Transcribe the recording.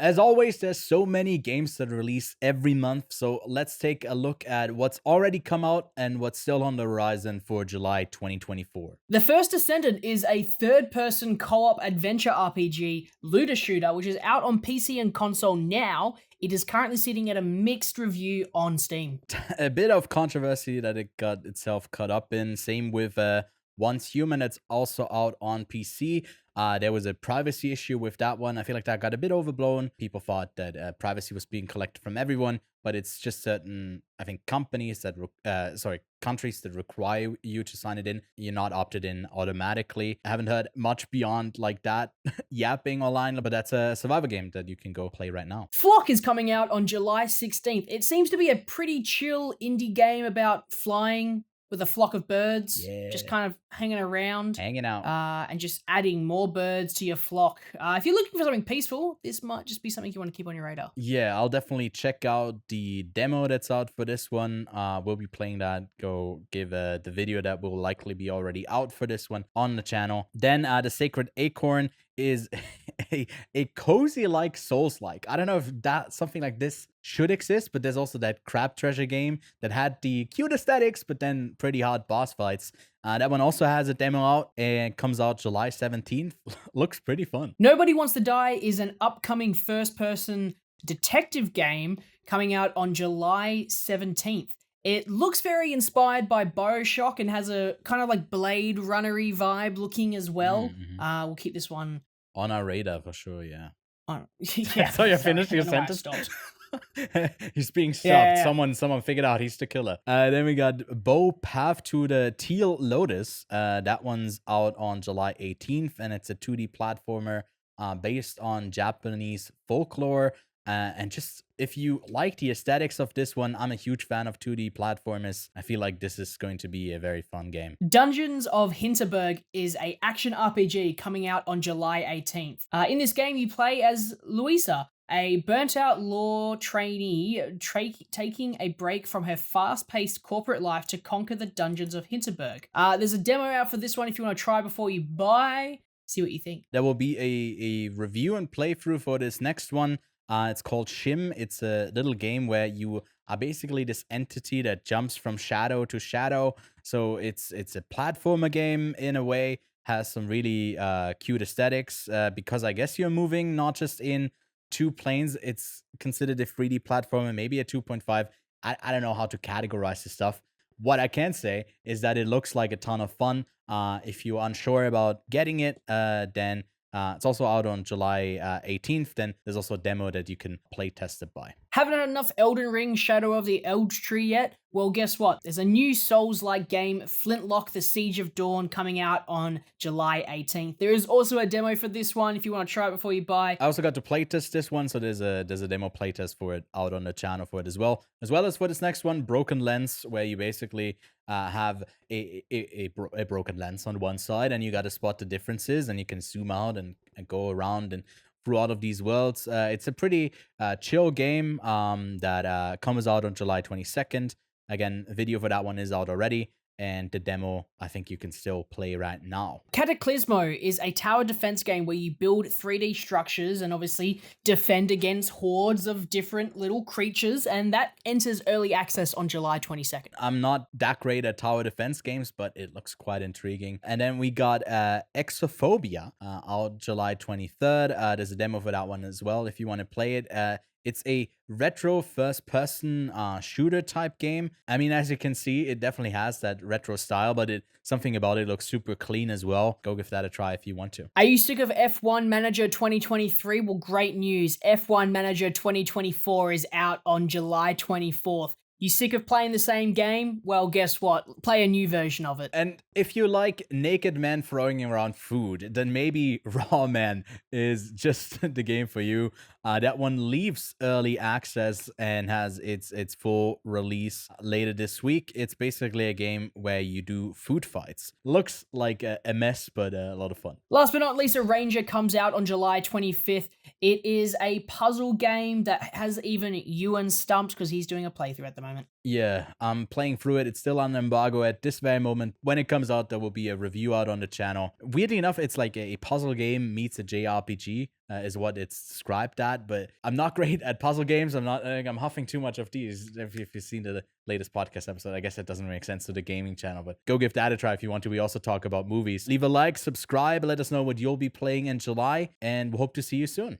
As always, there's so many games that release every month, so let's take a look at what's already come out and what's still on the horizon for July 2024. The first Descendant is a third-person co-op adventure RPG looter shooter, which is out on PC and console now. It is currently sitting at a mixed review on Steam. A bit of controversy that it got itself caught up in. Same with Once Human, that's also out on PC. There was a privacy issue with that one. I feel like that got a bit overblown. People thought that privacy was being collected from everyone, but it's just certain, I think, countries that require you to sign it in. You're not opted in automatically. I haven't heard much beyond like that yapping online, but that's a survival game that you can go play right now. Flock is coming out on July 16th. It seems to be a pretty chill indie game about flying with a flock of birds, just kind of hanging around. Hanging out. And just adding more birds to your flock. If you're looking for something peaceful, this might just be something you want to keep on your radar. Yeah, I'll definitely check out the demo that's out for this one. We'll be playing that. Go give the video that will likely be already out for this one on the channel. Then the Sacred Acorn is a cozy-like Souls-like. I don't know if that something like this should exist, but there's also that crab treasure game that had the cute aesthetics, but then pretty hard boss fights. That one also has a demo out and comes out July 17th. Looks pretty fun. Nobody Wants to Die is an upcoming first-person detective game coming out on July 17th. It looks very inspired by BioShock and has a kind of like Blade Runner-y vibe looking as well. We'll keep this one on our radar for sure, yeah. Yeah. So you finished your sentence? He's being stopped. Yeah. Someone figured out he's the killer. Then we got Bow Path to the Teal Lotus. That one's out on July 18th, and it's a 2D platformer based on Japanese folklore. And just if you like the aesthetics of this one, I'm a huge fan of 2D platformers. I feel like this is going to be a very fun game. Dungeons of Hinterberg is a action RPG coming out on July 18th. In this game, you play as Louisa, a burnt-out law trainee taking a break from her fast-paced corporate life to conquer the dungeons of Hinterberg. There's a demo out for this one if you want to try before you buy. See what you think. There will be a review and playthrough for this next one. It's called Schim. It's a little game where you are basically this entity that jumps from shadow to shadow. So it's a platformer game in a way, has some really cute aesthetics because I guess you're moving not just in 2 planes. It's considered a 3D platformer, maybe a 2.5. I don't know how to categorize this stuff. What I can say is that it looks like a ton of fun. If you're unsure about getting it, then it's also out on July 18th. Then there's also a demo that you can play test it by. Haven't had enough Elden Ring Shadow of the Eldtree yet? Well, guess what? There's a new Souls-like game, Flintlock, The Siege of Dawn, coming out on July 18th. There is also a demo for this one if you want to try it before you buy. I also got to playtest this one, so there's a demo playtest for it out on the channel for it as well as for this next one, Broken Lens, where you basically have a broken lens on one side, and you got to spot the differences, and you can zoom out and go around and through all of these worlds. It's a pretty chill game that comes out on July 22nd. Again, a video for that one is out already, and the demo, I think you can still play right now. Cataclismo is a tower defense game where you build 3D structures and obviously defend against hordes of different little creatures, and that enters early access on July 22nd. I'm not that great at tower defense games, but it looks quite intriguing. And then we got Exophobia out July 23rd. There's a demo for that one as well if you want to play it. It's a retro first-person shooter type game. I mean, as you can see, it definitely has that retro style, but something about it looks super clean as well. Go give that a try if you want to. Are you sick of F1 Manager 2023? Well, great news. F1 Manager 2024 is out on July 24th. You sick of playing the same game? Well, guess what? Play a new version of it. And if you like naked men throwing around food, then maybe Rawmen is just the game for you. That one leaves early access and has its full release later this week. It's basically a game where you do food fights. Looks like a mess, but a lot of fun. Last but not least, Ranger comes out on July 25th. It is a puzzle game that has even Ewan stumped because he's doing a playthrough at the moment. moment. Yeah, I'm playing through it. It's still on embargo at this very moment. When it comes out, there will be a review out on the channel. Weirdly enough, it's like a puzzle game meets a JRPG, is what it's described at. But I'm not great at puzzle games. I'm huffing too much of these. If you've seen the latest podcast episode, I guess it doesn't make sense to the gaming channel. But go give that a try if you want to. We also talk about movies. Leave a like, subscribe, let us know what you'll be playing in July, and we hope to see you soon.